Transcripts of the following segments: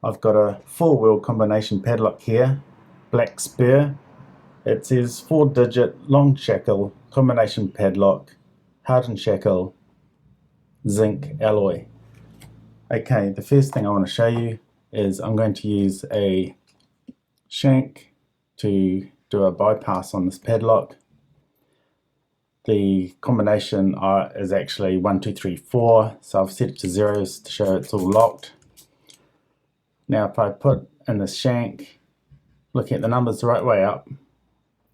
I've got a 4-wheel combination padlock here, blackspur. It says 4-digit long shackle combination padlock, hardened shackle, zinc alloy. Okay, the first thing I want to show you is I'm going to use a shank to do a bypass on this padlock. The combination is actually 1, 2, 3, 4, so I've set it to zeros to show it's all locked. Now if I put in the shank, looking at the numbers the right way up,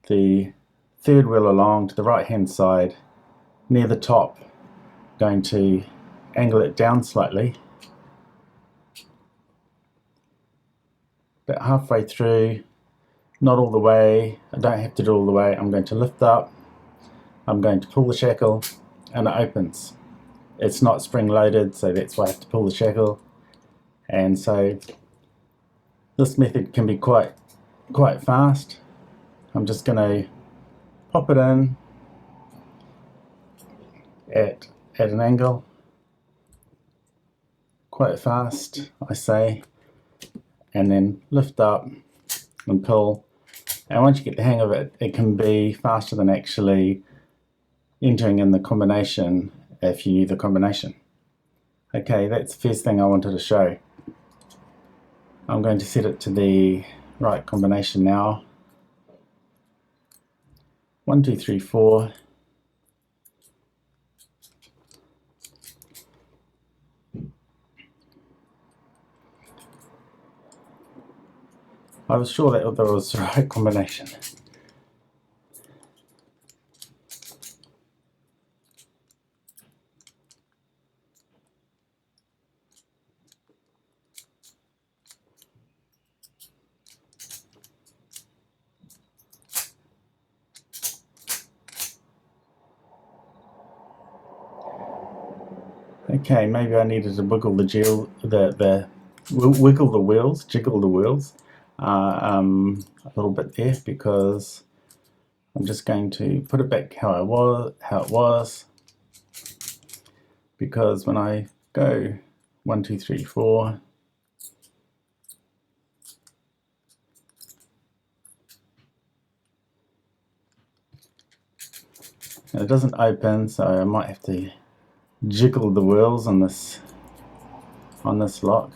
the third wheel along to the right hand side, near the top, going to angle it down slightly. About halfway through, not all the way, I don't have to do all the way, I'm going to lift up, I'm going to pull the shackle, and it opens. It's not spring loaded, so that's why I have to pull the shackle. And so this method can be quite fast. I'm just going to pop it in at an angle, quite fast I say, and then lift up and pull. And once you get the hang of it, it can be faster than actually entering in the combination if you knew the combination. Okay, that's the first thing I wanted to show. I'm going to set it to the right combination now. 1, 2, 3, 4. I was sure that was the right combination. Okay, maybe I needed to wiggle wiggle the wheels, jiggle the wheels a little bit there, because I'm just going to put it back how it was, because when I go 1, 2, 3, 4, and it doesn't open, so I might have to jiggle the wheels on this lock.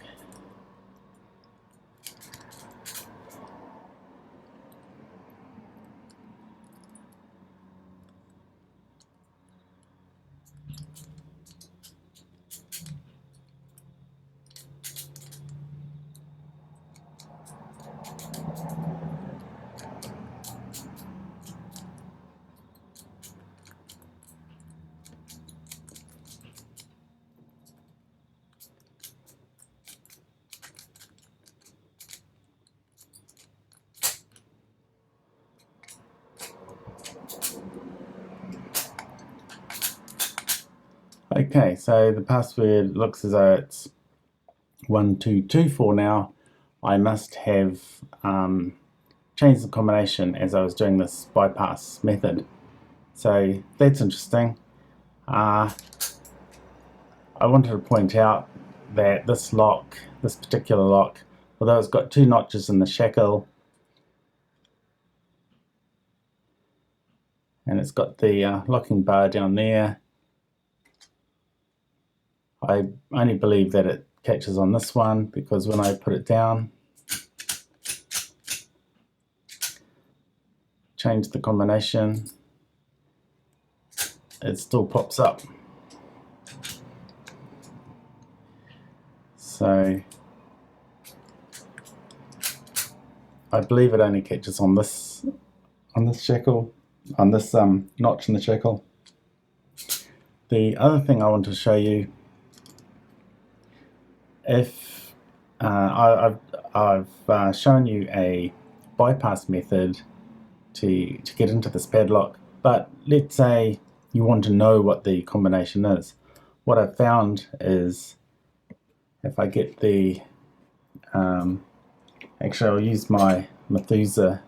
Okay, so the password looks as though it's 1224 now. I must have changed the combination as I was doing this bypass method. So that's interesting. I wanted to point out that this particular lock, although it's got 2 notches in the shackle, and it's got the locking bar down there, I only believe that it catches on this one, because when I put it down, change the combination, it still pops up. So I believe it only catches on this shackle, on this notch in the shackle. The other thing I want to show you, if I've shown you a bypass method to get into this padlock, but let's say you want to know what the combination is. What I've found is, if I get the actually I'll use my Methuselah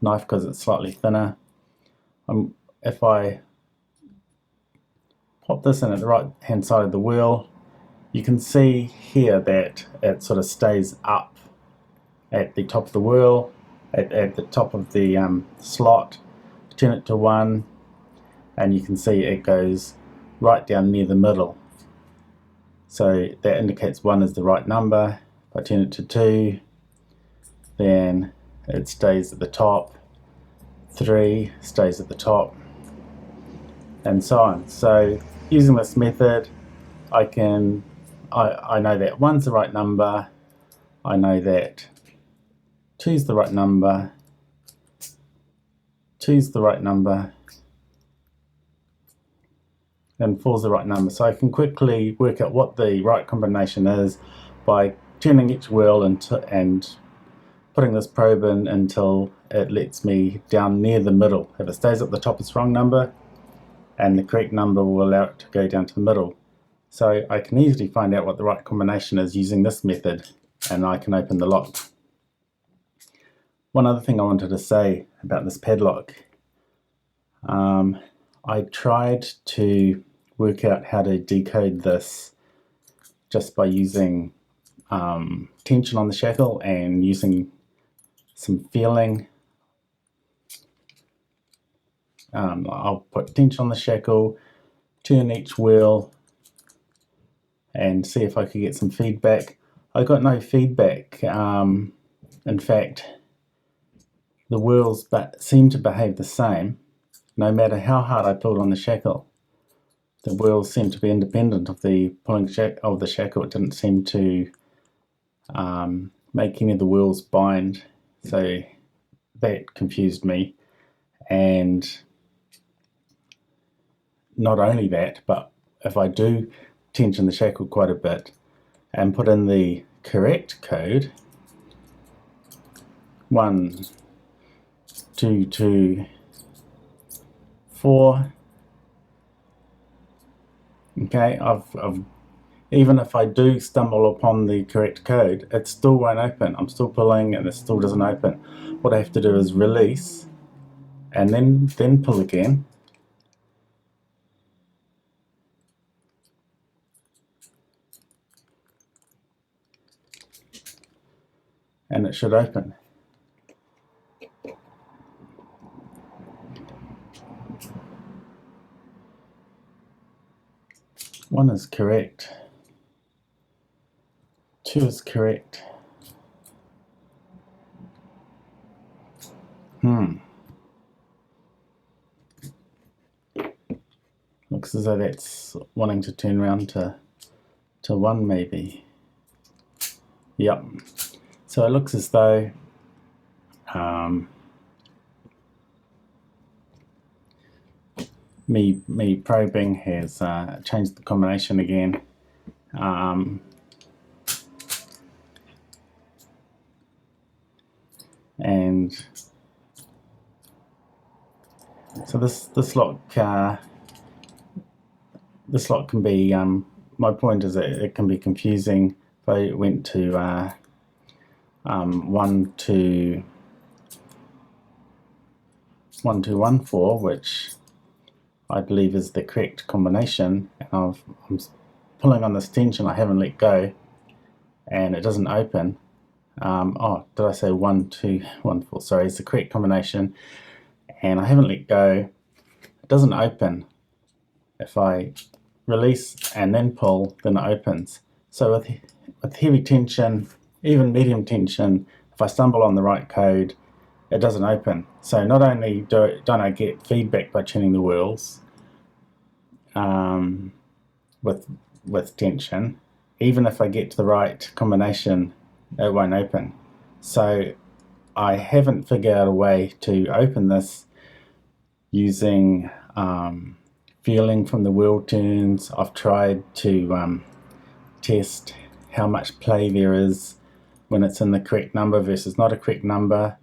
knife because it's slightly thinner. If I pop this in at the right hand side of the wheel, you can see here that it sort of stays up at the top of the wheel, at the top of the slot. Turn it to 1, and you can see it goes right down near the middle. So that indicates 1 is the right number. If I turn it to 2, then it stays at the top. 3 stays at the top, and so on. So using this method, I know that 1's the right number, I know that 2's the right number, 2's the right number, and 4's the right number. So I can quickly work out what the right combination is by turning each wheel and putting this probe in until it lets me down near the middle. If it stays at the top, it's the wrong number, and the correct number will allow it to go down to the middle. So I can easily find out what the right combination is using this method, and I can open the lock. One other thing I wanted to say about this padlock. I tried to work out how to decode this just by using tension on the shackle and using some feeling. I'll put tension on the shackle, turn each wheel, and see if I could get some feedback. I got no feedback. In fact, the wheels seem to behave the same no matter how hard I pulled on the shackle. The wheels seem to be independent of the pulling of the shackle. It didn't seem to make any of the wheels bind, so that confused me. And not only that, but if I do tension the shackle quite a bit and put in the correct code, 1, 2, 2, 4. Okay, even if I do stumble upon the correct code, it still won't open. I'm still pulling and it still doesn't open. What I have to do is release and then pull again. And it should open. One is correct. 2 is correct. Looks as though that's wanting to turn around to 1 maybe. Yep. So it looks as though me probing has changed the combination again. And so this lock can be, my point is that it can be confusing. If I went to 1 2 1 2 1 4, which I believe is the correct combination, and I'm pulling on this tension I haven't let go, and it doesn't open. Oh, did I say 1 2 1 4? Sorry, it's the correct combination, and I haven't let go. It doesn't open. If I release and then pull, then it opens. So with heavy tension, even medium tension, if I stumble on the right code, it doesn't open. So not only don't I get feedback by tuning the wheels with tension, even if I get to the right combination, it won't open. So I haven't figured out a way to open this using feeling from the wheel turns. I've tried to test how much play there is when it's in the correct number versus not a correct number,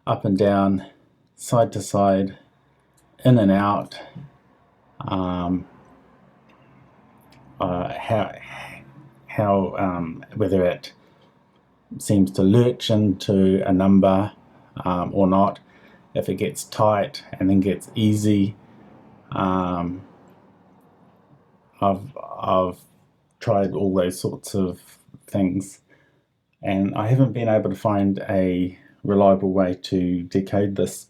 up and down, side to side, in and out, whether it seems to lurch into a number or not, if it gets tight and then gets easy. I've tried all those sorts of things, and I haven't been able to find a reliable way to decode this.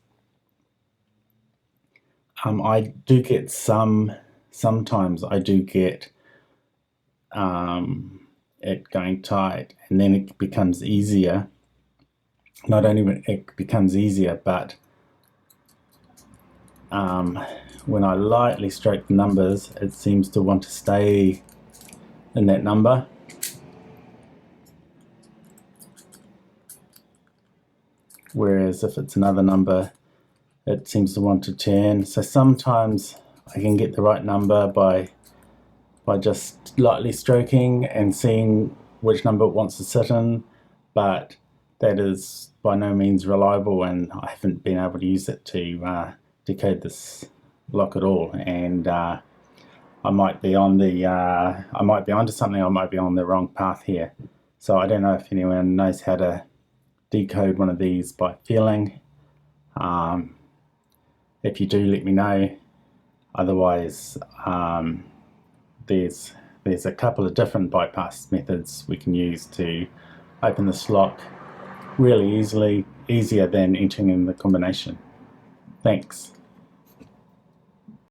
I do get sometimes I do get it going tight, and then it becomes easier. Not only when it becomes easier, but when I lightly stroke the numbers, it seems to want to stay in that number. Whereas if it's another number, it seems to want to turn. So sometimes I can get the right number by just lightly stroking and seeing which number it wants to sit in, but that is by no means reliable, and I haven't been able to use it to decode this block at all. And I might be on the I might be onto something. I might be on the wrong path here. So I don't know if anyone knows how to decode one of these by feeling. If you do, let me know. Otherwise, there's a couple of different bypass methods we can use to open this lock really easily, easier than entering in the combination. Thanks.